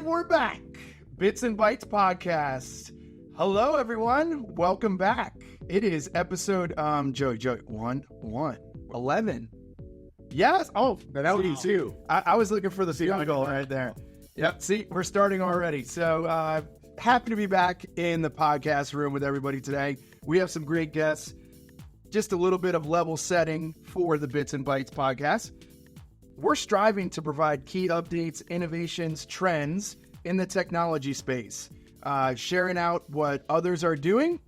And we're back. Bits and Bytes podcast. Hello, everyone. Welcome back. It is episode, Joey, 11. Yes. Oh, that was two. I was looking for the goal right there. Yep. See, we're starting already. So, happy to be back in the podcast room with everybody today. We have some great guests. Just a little bit of level setting for the Bits and Bytes podcast. We're striving to provide key updates, innovations, trends in the technology space, sharing out what others are doing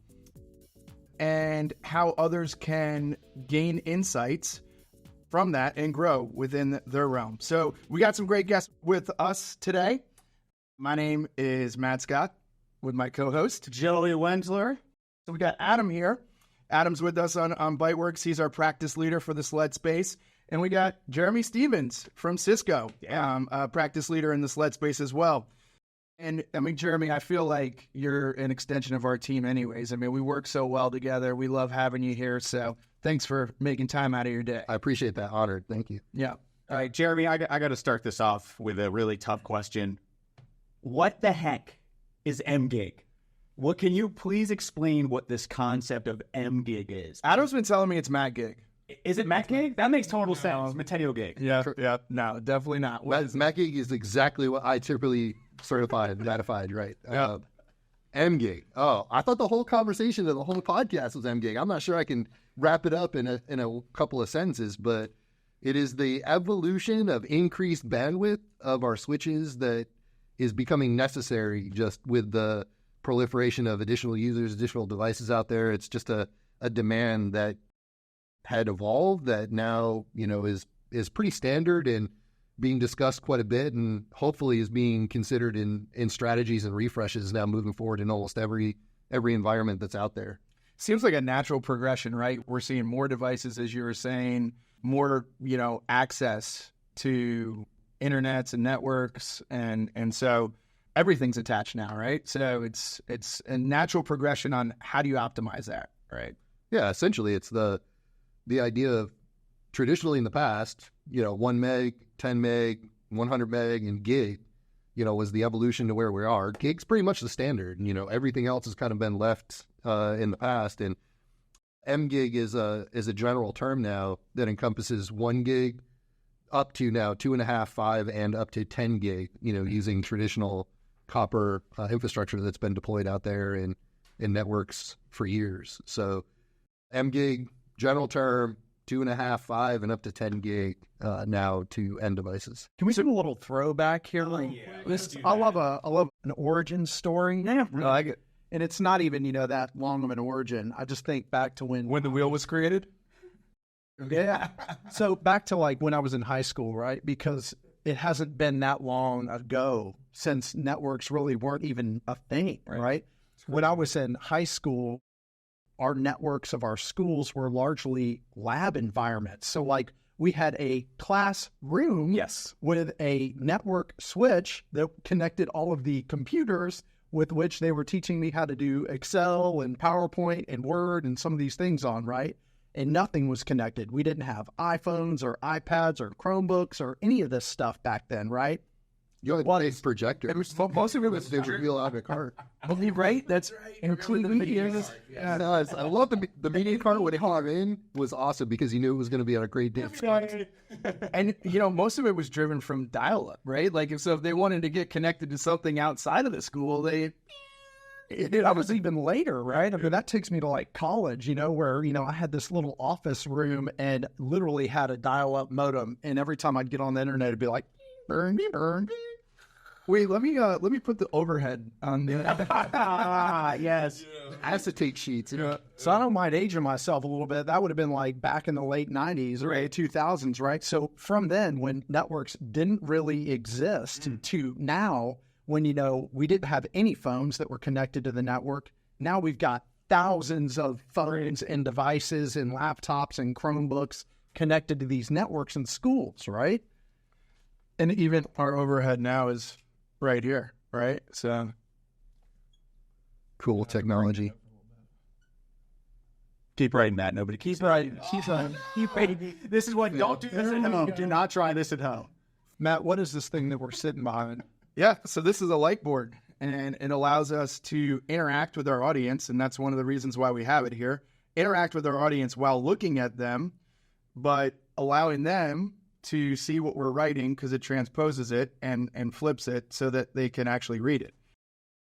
and how others can gain insights from that and grow within their realm. So we got some great guests with us today. My name is Matt Scott with my co-host, Joey Wensler. So we got Adam here. Adam's with us on Byteworks. He's our practice leader for the SLED space. And we got Jeremy Stevens from Cisco, practice leader in the SLED space as well. And I mean, Jeremy, I feel like you're an extension of our team anyways. I mean, we work so well together. We love having you here. So thanks for making time out of your day. I appreciate that. Honored. Thank you. Yeah. All right, Jeremy, I got to start this off with a really tough question. What the heck is MGIG? What can you please explain what this concept of MGIG is? Adam's been telling me it's MacGig. Is it MacGig? That makes total sense. Mateo gig. Yeah. No, definitely not. MacGig is exactly what I typically certified, ratified, right? MGIG. Oh, I thought the whole conversation of the whole podcast was MGIG. I'm not sure I can wrap it up in a couple of sentences, but it is the evolution of increased bandwidth of our switches that is becoming necessary just with the proliferation of additional users, additional devices out there. It's just a demand that had evolved that now, is pretty standard and being discussed quite a bit and hopefully is being considered in strategies and refreshes now moving forward in almost every environment that's out there. Seems like a natural progression, right? We're seeing more devices, as you were saying, more, access to internets and networks. And so everything's attached now, right? So it's a natural progression on how do you optimize that, right? Yeah, essentially it's the idea of traditionally in the past, 1 meg, 10 meg, 100 meg, and gig, was the evolution to where we are. Gig's pretty much the standard. Everything else has kind of been left in the past. And MGIG is a general term now that encompasses 1 gig up to now 2.5, 5, and up to 10 gig, using traditional copper infrastructure that's been deployed out there in networks for years. So MGIG, general term, 2.5, 5, and up to 10 gig now to end devices. Can we do a little throwback here? I love an origin story. Yeah, I like it. And it's not even, that long of an origin. I just think back to when the wheel was created. Yeah. So back to when I was in high school, right? Because it hasn't been that long ago since networks really weren't even a thing, right? When I was in high school, our networks of our schools were largely lab environments. So we had a classroom with a network switch that connected all of the computers with which they were teaching me how to do Excel and PowerPoint and Word and some of these things on, right? And nothing was connected. We didn't have iPhones or iPads or Chromebooks or any of this stuff back then, right? You had a projector. Most of it was they would wheel out a cart. Right? That's right. Including the media. Yeah. No, I love the media cart when it came in was awesome because you knew it was going to be on a great day. And, most of it was driven from dial-up, right? If they wanted to get connected to something outside of the school, I was even later, right? I mean, that takes me to college, where, I had this little office room and literally had a dial-up modem. And every time I'd get on the internet, it'd be like, burn. Wait, let me put the overhead on there. Yes. Acetate sheets. So I don't mind aging myself a little bit. That would have been back in the late 90s or 2000s, right? So from then, when networks didn't really exist to now, when, we didn't have any phones that were connected to the network, now we've got thousands of phones and devices and laptops and Chromebooks connected to these networks in schools, right? And even our overhead now is right here, right? So cool technology. Keep writing that. Nobody keeps writing. Keep writing. This is what don't do this at home. Do not try this at home. Matt, what is this thing that we're sitting behind? Yeah, so this is a light board, and it allows us to interact with our audience, and that's one of the reasons why we have it here. Interact with our audience while looking at them, but allowing them to see what we're writing because it transposes it and flips it so that they can actually read it.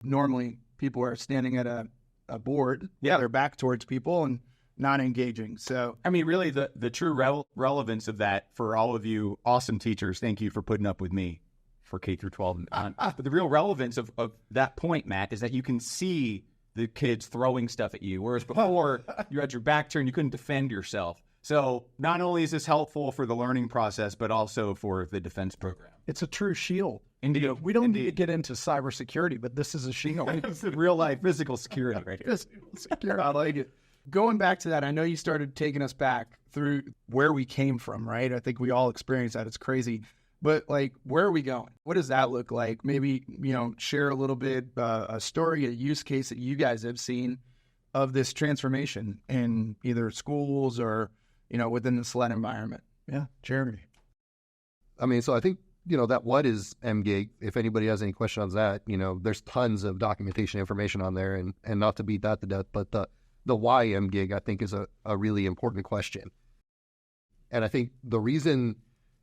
Normally, people are standing at a board, their back towards people and not engaging. So, I mean, really, the true relevance of that for all of you awesome teachers, thank you for putting up with me for K through 12. But the real relevance of that point, Matt, is that you can see the kids throwing stuff at you, whereas before you had your back turned, you couldn't defend yourself. So not only is this helpful for the learning process, but also for the defense program. It's a true shield. Indeed. We don't need to get into cybersecurity, but this is a shield. It's real life physical security right here. secure. I like it. Going back to that, I know you started taking us back through where we came from, right? I think we all experienced that. It's crazy. But, like, where are we going? What does that look like? Maybe, share a little bit, a story, a use case that you guys have seen of this transformation in either schools or, within the SLED environment. Yeah, Jeremy. I mean, so I think, that what is MGIG, if anybody has any questions on that, there's tons of documentation information on there, and not to beat that to death, but the why MGIG, I think, is a really important question. And I think the reason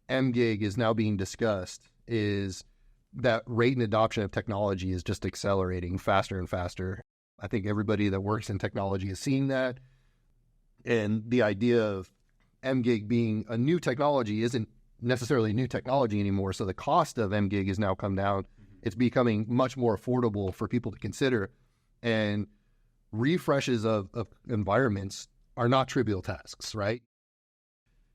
MGIG is now being discussed is that rate and adoption of technology is just accelerating faster and faster. I think everybody that works in technology is seeing that. And the idea of MGIG being a new technology isn't necessarily new technology anymore. So the cost of MGIG has now come down. It's becoming much more affordable for people to consider. And refreshes of environments are not trivial tasks, right?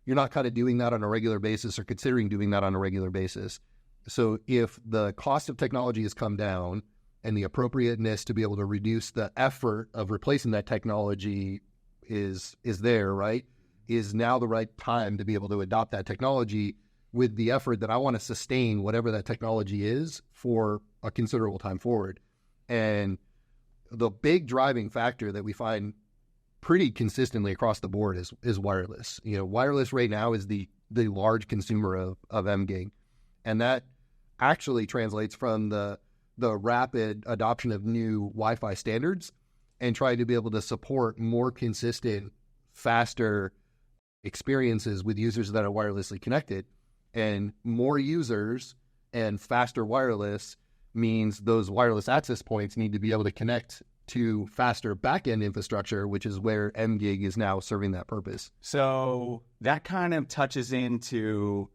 You're not kind of doing that on a regular basis or considering doing that on a regular basis. So if the cost of technology has come down and the appropriateness to be able to reduce the effort of replacing that technology is there, right, is now the right time to be able to adopt that technology with the effort that I want to sustain whatever that technology is for a considerable time forward. And the big driving factor that we find pretty consistently across the board is wireless. Wireless right now is the large consumer of MGIG, and that actually translates from the rapid adoption of new Wi-Fi standards and trying to be able to support more consistent, faster experiences with users that are wirelessly connected. And more users and faster wireless means those wireless access points need to be able to connect to faster back-end infrastructure, which is where MGIG is now serving that purpose. So that kind of touches into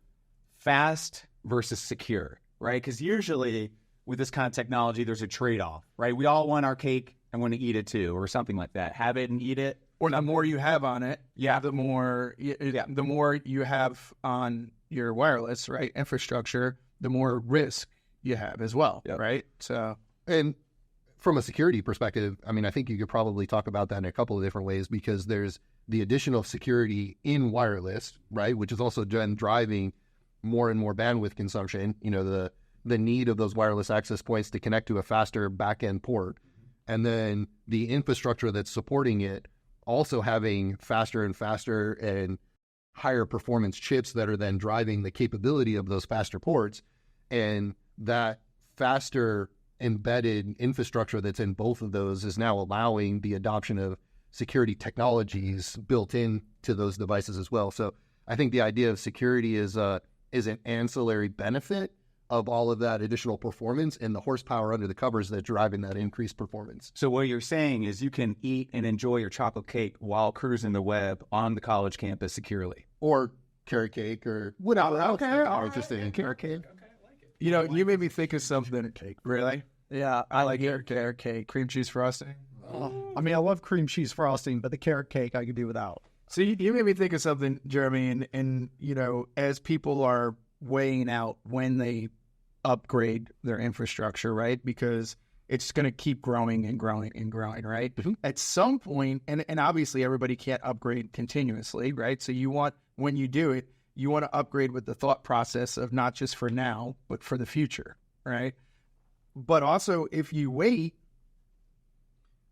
fast versus secure, right? Because usually with this kind of technology, there's a trade-off, right? We all want our cake and want to eat it too, or something like that. Have it and eat it. Or the more you have on it, the more you have on your wireless, right, infrastructure, the more risk you have as well, right? So, and from a security perspective, I mean, I think you could probably talk about that in a couple of different ways, because there's the additional security in wireless, right, which is also then driving more and more bandwidth consumption, the need of those wireless access points to connect to a faster back-end port, and then the infrastructure that's supporting it also having faster and faster and higher performance chips that are then driving the capability of those faster ports. And that faster embedded infrastructure that's in both of those is now allowing the adoption of security technologies built into those devices as well. So I think the idea of security is an ancillary benefit of all of that additional performance and the horsepower under the covers that's driving that increased performance. So what you're saying is you can eat and enjoy your chocolate cake while cruising the web on the college campus securely. Or carrot cake or whatever. Interesting. Carrot cake. You made me think of something. Really? Yeah, I like carrot cake, cream cheese frosting. I mean, I love cream cheese frosting, but the carrot cake I could do without. So you made me think of something, Jeremy, and as people are weighing out when they upgrade their infrastructure, right? Because it's going to keep growing and growing and growing, right? Mm-hmm. At some point, and obviously everybody can't upgrade continuously, right? So when you do it, you want to upgrade with the thought process of not just for now, but for the future, right? But also, if you wait,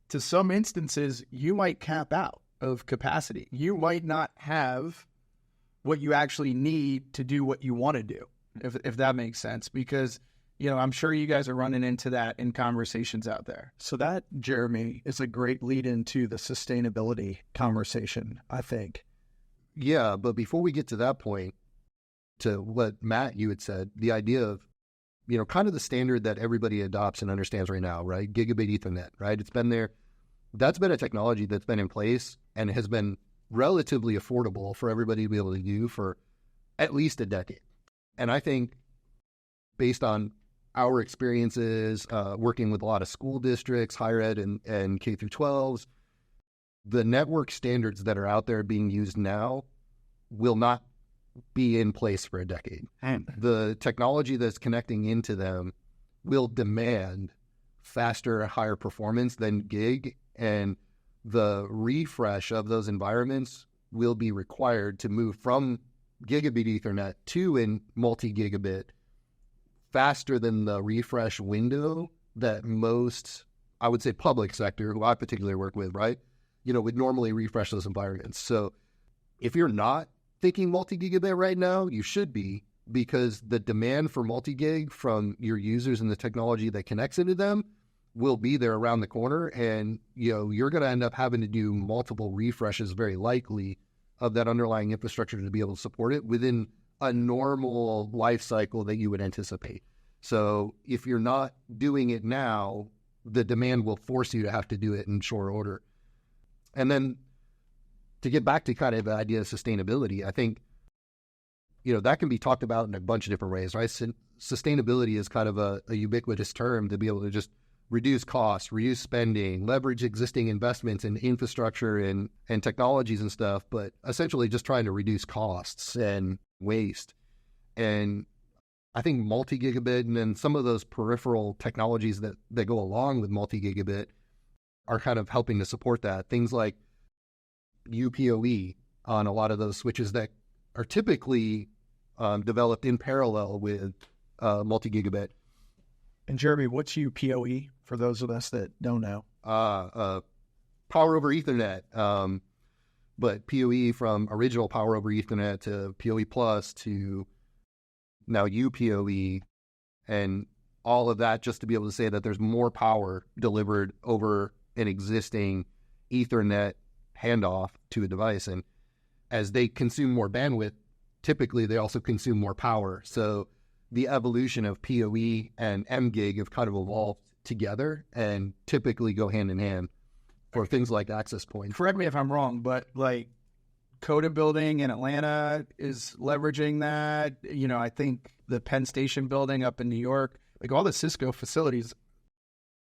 to some instances, you might cap out of capacity. You might not have what you actually need to do what you want to do, if that makes sense. Because I'm sure you guys are running into that in conversations out there. So that, Jeremy, is a great lead into the sustainability conversation, I think. Yeah, but before we get to that point, to what Matt, you had said, the idea of, kind of the standard that everybody adopts and understands right now, right? Gigabit Ethernet, right? It's been there. That's been a technology that's been in place and has been relatively affordable for everybody to be able to do for at least a decade. And I think based on our experiences working with a lot of school districts, higher ed and K through 12s, the network standards that are out there being used now will not be in place for a decade. The technology that's connecting into them will demand faster, higher performance than gig, and the refresh of those environments will be required to move from gigabit Ethernet to in multi-gigabit faster than the refresh window that most, I would say, public sector, who I particularly work with, right, would normally refresh those environments. So if you're not thinking multi-gigabit right now, you should be, because the demand for multi-gig from your users and the technology that connects into them will be there around the corner. And, you're going to end up having to do multiple refreshes, very likely, of that underlying infrastructure to be able to support it within a normal life cycle that you would anticipate. So if you're not doing it now, the demand will force you to have to do it in short order. And then to get back to kind of the idea of sustainability, I think, that can be talked about in a bunch of different ways, right? Sustainability is kind of a ubiquitous term to be able to just reduce costs, reduce spending, leverage existing investments in infrastructure and technologies and stuff, but essentially just trying to reduce costs and waste. And I think multi-gigabit and then some of those peripheral technologies that go along with multi-gigabit are kind of helping to support that. Things like UPoE on a lot of those switches that are typically developed in parallel with multi-gigabit. And Jeremy, what's UPoE for those of us that don't know? Power over Ethernet, but PoE from original Power over Ethernet to PoE Plus to now UPoE, and all of that just to be able to say that there's more power delivered over an existing Ethernet handoff to a device. And as they consume more bandwidth, typically they also consume more power. So the evolution of PoE and MGIG have kind of evolved together and typically go hand in hand for things like access points. Correct me if I'm wrong, but like Coda building in Atlanta is leveraging that. I think the Penn Station building up in New York, like all the Cisco facilities,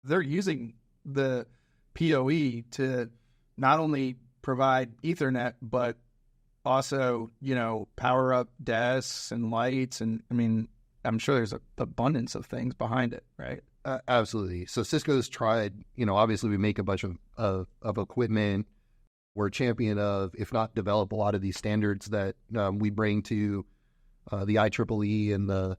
they're using the PoE to not only provide Ethernet, but also, power up desks and lights. And I'm sure there's an abundance of things behind it, right? Absolutely. So Cisco's tried, obviously we make a bunch of equipment. We're a champion of, if not develop a lot of these standards that we bring to the IEEE and the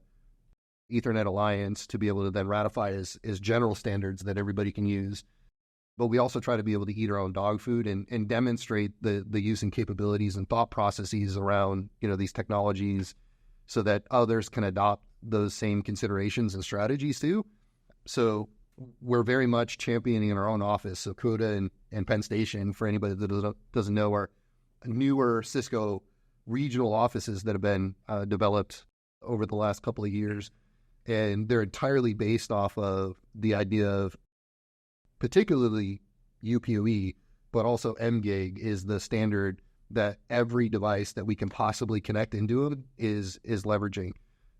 Ethernet Alliance to be able to then ratify as general standards that everybody can use. But we also try to be able to eat our own dog food and demonstrate the use and capabilities and thought processes around, these technologies so that others can adopt those same considerations and strategies too. So we're very much championing in our own office. So Coda and Penn Station, for anybody that doesn't know, are newer Cisco regional offices that have been developed over the last couple of years. And they're entirely based off of the idea of particularly UPoE, but also MGIG is the standard that every device that we can possibly connect into is leveraging,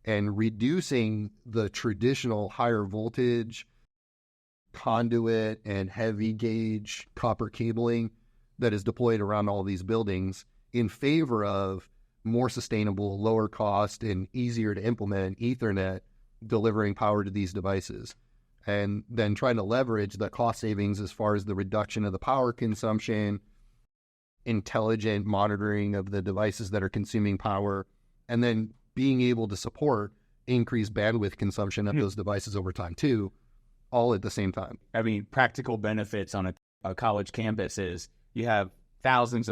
and reducing the traditional higher voltage conduit and heavy gauge copper cabling that is deployed around all these buildings in favor of more sustainable, lower cost, and easier to implement Ethernet delivering power to these devices. And then trying to leverage the cost savings as far as the reduction of the power consumption, intelligent monitoring of the devices that are consuming power, and then being able to support increased bandwidth consumption of those devices over time too, all at the same time. Practical benefits on a college campus is you have thousands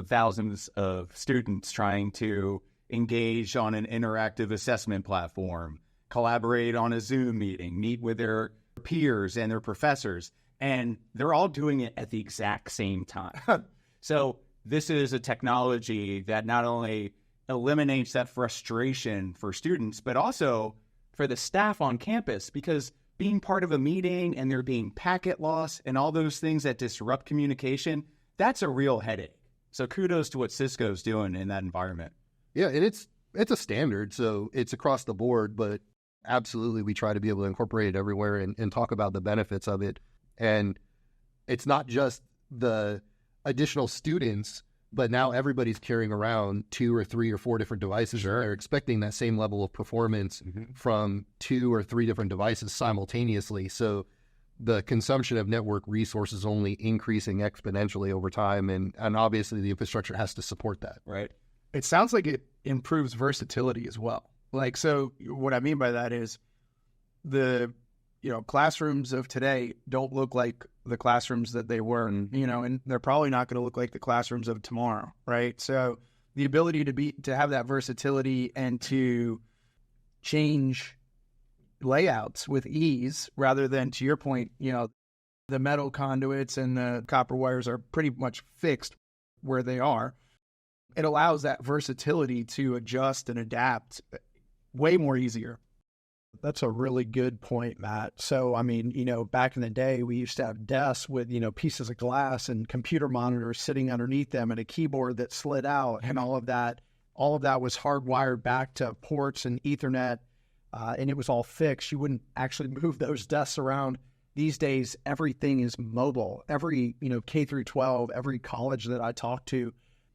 of students trying to engage on an interactive assessment platform. collaborate on a Zoom meeting, meet with their peers and their professors, and they're all doing it at the exact same time. So this is a technology that not only eliminates that frustration for students, but also for the staff on campus, because being part of a meeting and there being packet loss and all those things that disrupt communication, that's a real headache. So kudos to what Cisco's doing in that environment. Yeah, and it's a standard, so it's across the board, but absolutely we try to be able to incorporate it everywhere and talk about the benefits of it. And it's not just the additional students, but now everybody's carrying around 2 or 3 or 4 different devices. Sure. They're expecting that same level of performance from 2 or 3 different devices simultaneously. So the consumption of network resources only increasing exponentially over time. And obviously the infrastructure has to support that. Right. It sounds like it improves versatility as well. Like, so what I mean by that is the, classrooms of today don't look like the classrooms that they were, and they're probably not going to look like the classrooms of tomorrow, right? So the ability to have that versatility and to change layouts with ease rather than, to your point, the metal conduits and the copper wires are pretty much fixed where they are. It allows that versatility to adjust and adapt way more easier. That's a really good point, Matt. So, back in the day, we used to have desks with, pieces of glass and computer monitors sitting underneath them and a keyboard that slid out and all of that. All of that was hardwired back to ports and Ethernet, and it was all fixed. You wouldn't actually move those desks around. These days, everything is mobile. Every, K through 12, every college that I talk to,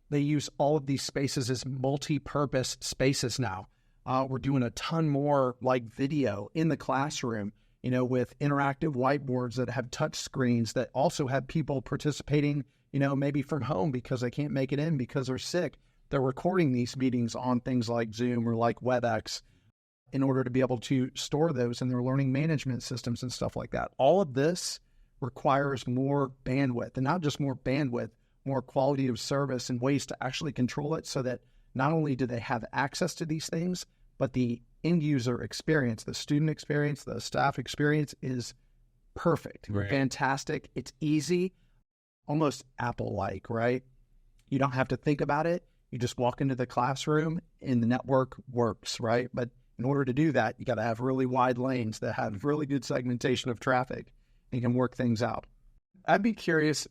they use all of these spaces as multi-purpose spaces now. We're doing a ton more like video in the classroom, with interactive whiteboards that have touch screens that also have people participating, maybe from home because they can't make it in because they're sick. They're recording these meetings on things like Zoom or like Webex in order to be able to store those in their learning management systems and stuff like that. All of this requires more bandwidth, and not just more bandwidth, more quality of service and ways to actually control it so that not only do they have access to these things, but the end user experience, the student experience, the staff experience is perfect, right. Fantastic. It's easy, almost Apple-like, right? You don't have to think about it. You just walk into the classroom and the network works, right? But in order to do that, you got to have really wide lanes that have really good segmentation of traffic and can work things out. I'd be curious,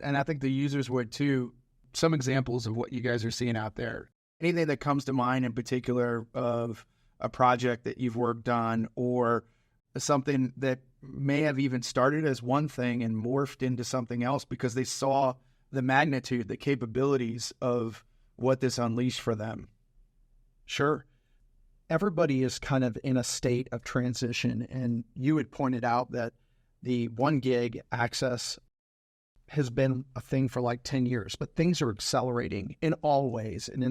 and I think the users would too, some examples of what you guys are seeing out there. Anything that comes to mind in particular of a project that you've worked on or something that may have even started as one thing and morphed into something else because they saw the magnitude, the capabilities of what this unleashed for them? Sure. Everybody is kind of in a state of transition, and you had pointed out that the 1 gig access has been a thing for like 10 years, but things are accelerating in all ways, and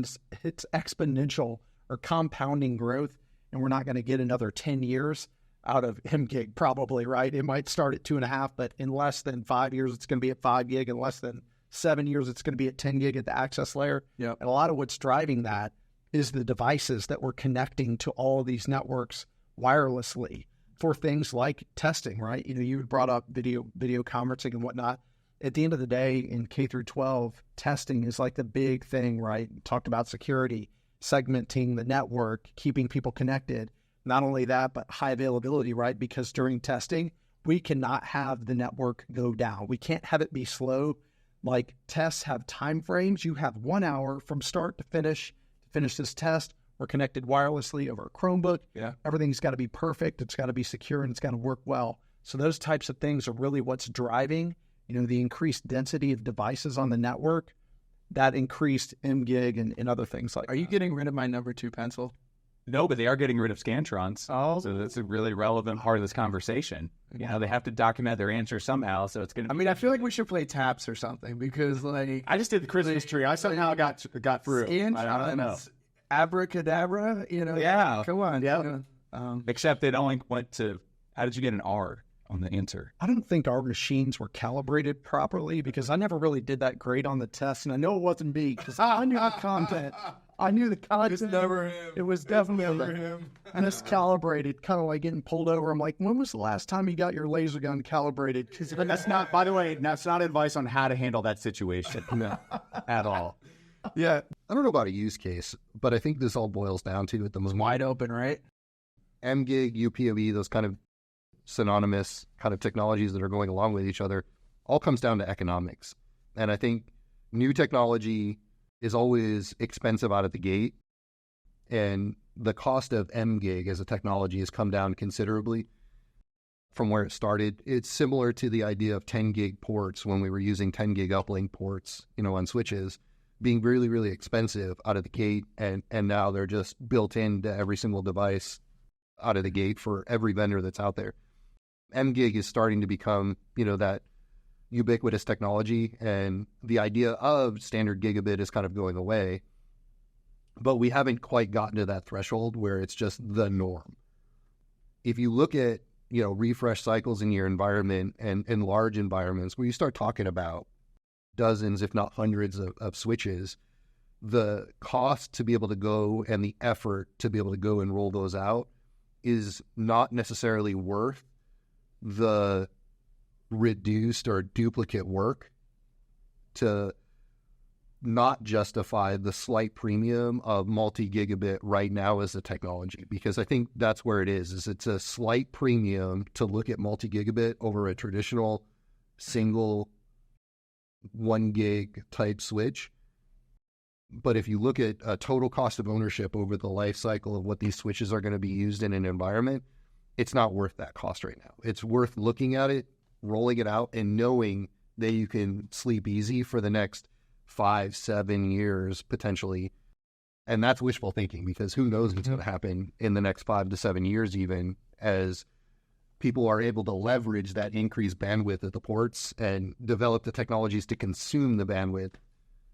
it's exponential or compounding growth, and we're not going to get another 10 years out of MGIG probably, right? It might start at 2.5, but in less than 5 years, it's going to be at 5 gig. In less than 7 years, it's going to be at 10 gig at the access layer. Yeah. And a lot of what's driving that is the devices that we're connecting to all of these networks wirelessly for things like testing, right? You brought up video conferencing and whatnot. At the end of the day, in K through 12, testing is like the big thing, right? We talked about security, segmenting the network, keeping people connected. Not only that, but high availability, right? Because during testing, we cannot have the network go down. We can't have it be slow. Like tests have time frames. You have 1 hour from start to finish this test. We're connected wirelessly over a Chromebook. Yeah. Everything's got to be perfect. It's got to be secure and it's got to work well. So those types of things are really what's driving the increased density of devices on the network, that increased MGIG and other things like that. Are you getting rid of my number 2 pencil? No, but they are getting rid of Scantrons. Oh. So that's a really relevant part of this conversation. They have to document their answer somehow, so it's going to I feel like we should play taps or something because, like... I just did the Christmas tree. I somehow got through. I don't know. Abracadabra, Yeah. Come on. Yeah. Except it only went to... How did you get an R on the answer? I don't think our machines were calibrated properly because I never really did that great on the test, and I know it wasn't me because I knew the content. I knew the content. It's never him. It was definitely Never him. miscalibrated, kind of like getting pulled over. I'm like, when was the last time you got your laser gun calibrated? But that's not, by the way, that's not advice on how to handle that situation at all. Yeah. I don't know about a use case, but I think this all boils down to at the most Wide open, right? MGIG, UPOE, those kind of synonymous kind of technologies that are going along with each other, all comes down to economics. And I think new technology is always expensive out of the gate. And the cost of MGIG as a technology has come down considerably from where it started. It's similar to the idea of 10 gig ports when we were using 10 gig uplink ports, on switches, being really, really expensive out of the gate. And now they're just built into every single device out of the gate for every vendor that's out there. MGIG is starting to become, that ubiquitous technology, and the idea of standard gigabit is kind of going away. But we haven't quite gotten to that threshold where it's just the norm. If you look at, refresh cycles in your environment and in large environments where you start talking about dozens, if not hundreds of switches, the cost to be able to go and the effort to be able to go and roll those out is not necessarily worth the reduced or duplicate work to not justify the slight premium of multi-gigabit right now as a technology, because I think that's where it is it's a slight premium to look at multi-gigabit over a traditional single 1 gig type switch. But if you look at a total cost of ownership over the life cycle of what these switches are going to be used in an environment, it's not worth that cost right now. It's worth looking at it, rolling it out, and knowing that you can sleep easy for the next 5-7 years potentially. And that's wishful thinking, because who knows what's going to happen in the next 5 to 7 years, even as people are able to leverage that increased bandwidth at the ports and develop the technologies to consume the bandwidth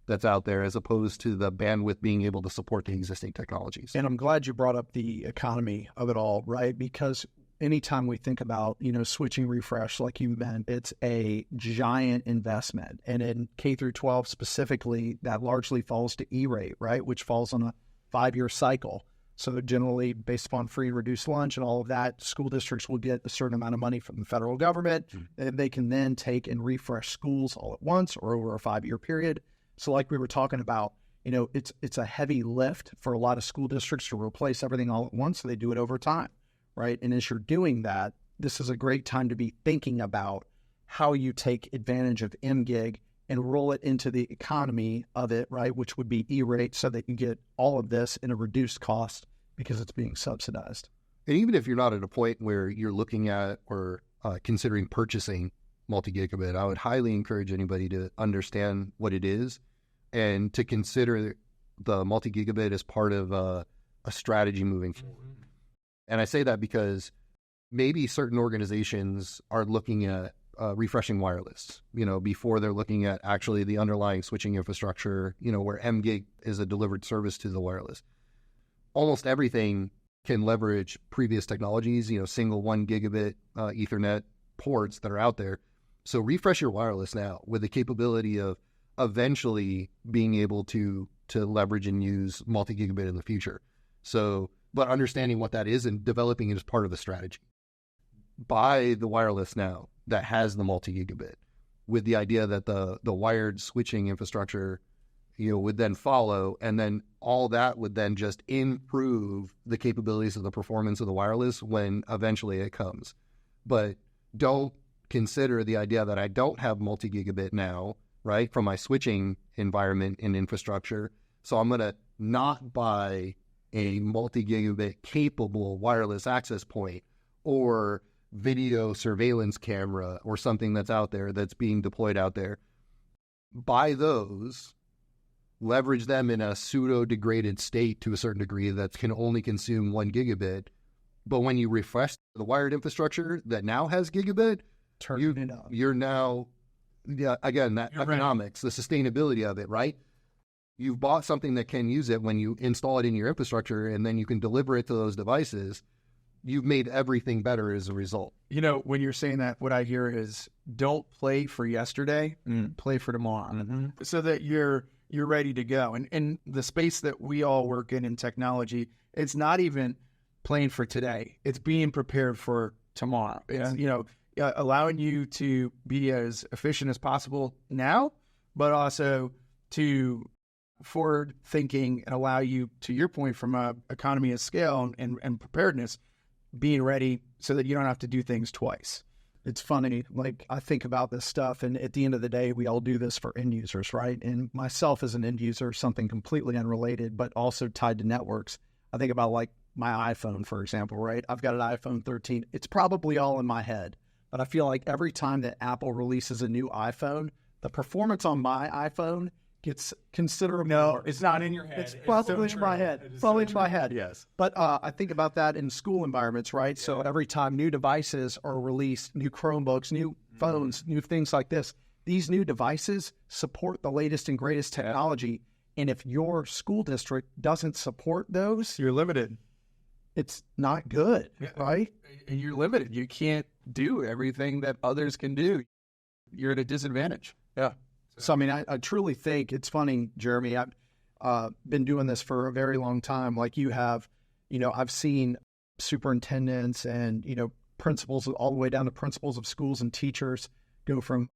that's out there, as opposed to the bandwidth being able to support the existing technologies. And I'm glad you brought up the economy of it all, right? Because anytime we think about, switching refresh, like you meant, it's a giant investment. And in K through 12 specifically, that largely falls to E-rate, right? Which falls on a 5-year cycle. So generally, based upon free and reduced lunch and all of that, school districts will get a certain amount of money from the federal government. And they can then take and refresh schools all at once or over a 5-year period. So like we were talking about, it's a heavy lift for a lot of school districts to replace everything all at once. So they do it over time, right? And as you're doing that, this is a great time to be thinking about how you take advantage of MGIG and roll it into the economy of it, right? Which would be E-rate, so that you get all of this in a reduced cost because it's being subsidized. And even if you're not at a point where you're looking at or considering purchasing multi-gigabit, I would highly encourage anybody to understand what it is and to consider the multi-gigabit as part of a strategy moving forward. And I say that because maybe certain organizations are looking at refreshing wireless, before they're looking at actually the underlying switching infrastructure, where MGIG is a delivered service to the wireless. Almost everything can leverage previous technologies, single 1 gigabit Ethernet ports that are out there. So refresh your wireless now with the capability of eventually being able to leverage and use multi-gigabit in the future. So, but understanding what that is and developing it as part of the strategy. Buy the wireless now that has the multi-gigabit, with the idea that the wired switching infrastructure, would then follow, and then all that would then just improve the capabilities of the performance of the wireless when eventually it comes. But don't consider the idea that I don't have multi-gigabit now, right, from my switching environment and infrastructure. So I'm going to not buy a multi-gigabit capable wireless access point or video surveillance camera or something that's out there that's being deployed out there. Buy those, leverage them in a pseudo-degraded state to a certain degree that can only consume 1 gigabit. But when you refresh the wired infrastructure that now has gigabit, you're now, again, that you're economics, right. The sustainability of it, right? You've bought something that can use it when you install it in your infrastructure, and then you can deliver it to those devices. You've made everything better as a result. When you're saying that, what I hear is don't play for yesterday, play for tomorrow. So that you're you're ready to go. And the space that we all work in technology, it's not even playing for today. It's being prepared for tomorrow. It's, allowing you to be as efficient as possible now, but also to forward thinking and allow you, to your point, from a economy of scale and preparedness, being ready so that you don't have to do things twice. It's funny, like I think about this stuff, and at the end of the day, we all do this for end users, right? And myself as an end user, something completely unrelated, but also tied to networks. I think about like my iPhone, for example, right? I've got an iPhone 13. It's probably all in my head, but I feel like every time that Apple releases a new iPhone, the performance on my iPhone gets considerably more. It's not in your head. It's probably in my head. Probably in my head. Yes. But I think about that in school environments, right? Yeah. So every time new devices are released, new Chromebooks, new phones, new things like this, these new devices support the latest and greatest technology. And if your school district doesn't support those, you're limited. It's not good, right? You're limited. You can't do everything that others can do. You're at a disadvantage. Yeah. So, I mean, I truly think it's funny, Jeremy. I've been doing this for a very long time. Like you have, I've seen superintendents and, principals all the way down to principals of schools and teachers go from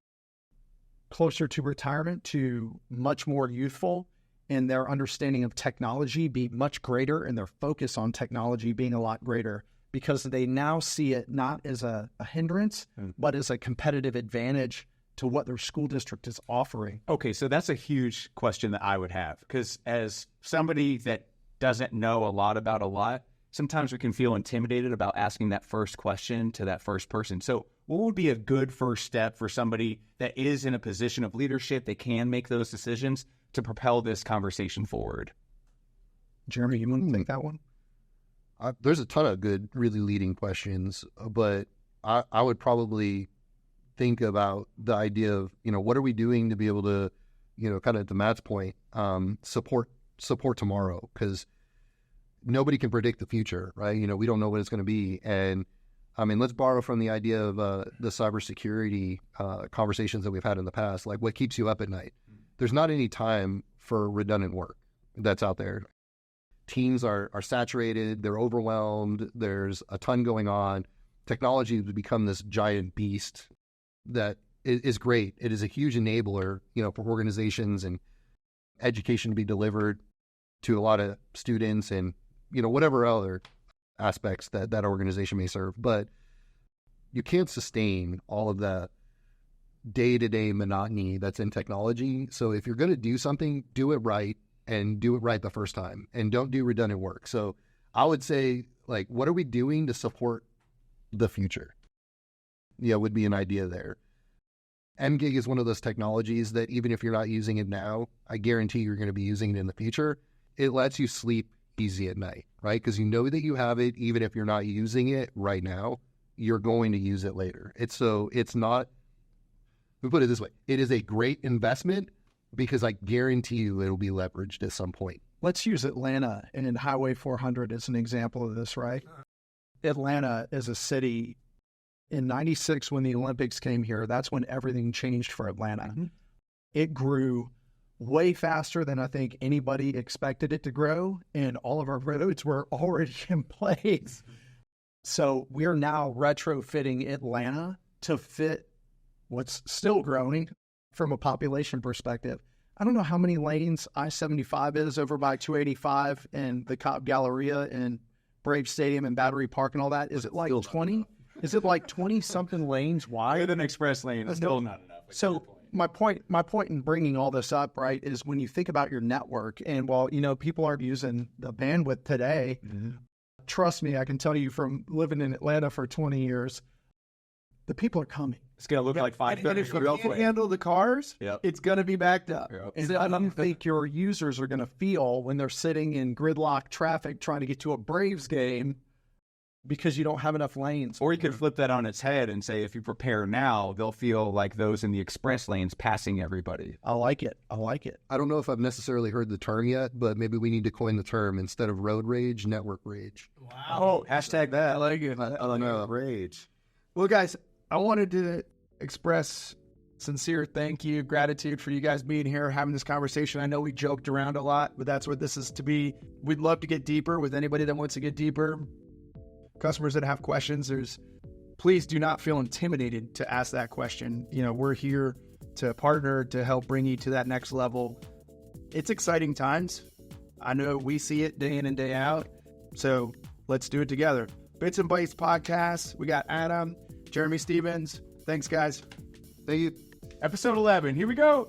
closer to retirement to much more youthful, and their understanding of technology be much greater and their focus on technology being a lot greater because they now see it not as a hindrance, but as a competitive advantage to what their school district is offering. Okay, so that's a huge question that I would have, because as somebody that doesn't know a lot about a lot, sometimes we can feel intimidated about asking that first question to that first person. So what would be a good first step for somebody that is in a position of leadership, that can make those decisions to propel this conversation forward? Jeremy, you want to take that one? There's a ton of good, really leading questions, but I would probably think about the idea of, what are we doing to be able to, kind of to Matt's point, support tomorrow, because nobody can predict the future, right? We don't know what it's going to be. And I mean, let's borrow from the idea of the cybersecurity conversations that we've had in the past, like what keeps you up at night. There's not any time for redundant work that's out there. Teams are saturated, they're overwhelmed, there's a ton going on. Technology has become this giant beast that is great. It is a huge enabler, for organizations and education to be delivered to a lot of students and, whatever other aspects that organization may serve. But you can't sustain all of that day-to-day monotony that's in technology. So if you're going to do something, do it right, and do it right the first time, and don't do redundant work. So I would say, like, what are we doing to support the future? Would be an idea there. MGIG is one of those technologies that even if you're not using it now, I guarantee you're going to be using it in the future. It lets you sleep easy at night, right? Because you know that you have it, even if you're not using it right now, you're going to use it later. It's not, let me put it this way, it is a great investment because I guarantee you it'll be leveraged at some point. Let's use Atlanta and Highway 400 as an example of this, right? Atlanta is a city. In 96, when the Olympics came here, that's when everything changed for Atlanta. Mm-hmm. It grew way faster than I think anybody expected it to grow, and all of our roads were already in place. So we're now retrofitting Atlanta to fit what's still growing from a population perspective. I don't know how many lanes I-75 is over by 285 and the Cop Galleria and Brave Stadium and Battery Park and all that. Is it like 20? Is it like 20-something lanes wide? With an express lane, it's still not enough. So my point in bringing all this up, right, is when you think about your network, and while, people aren't using the bandwidth today, trust me, I can tell you from living in Atlanta for 20 years, the people are coming. It's going to look like 5 And if you can't handle the cars, it's going to be backed up. And I don't think your users are going to feel when they're sitting in gridlock traffic trying to get to a Braves game because you don't have enough lanes. Or you could flip that on its head and say, if you prepare now, they'll feel like those in the express lanes passing everybody. I like it. I don't know if I've necessarily heard the term yet, but maybe we need to coin the term instead of road rage, network rage. Wow. Oh, hashtag that. I like it. I don't know. Rage. Well, guys, I wanted to express sincere thank you, gratitude for you guys being here, having this conversation. I know we joked around a lot, but that's what this is to be. We'd love to get deeper with anybody that wants to get deeper. Customers that have questions, please do not feel intimidated to ask that question. We're here to partner to help bring you to that next level. It's exciting times. I know we see it day in and day out. So let's do it together. Bits and Bytes podcast. We got Adam, Jeremy Stevens. Thanks, guys. Thank you. Episode 11. Here we go.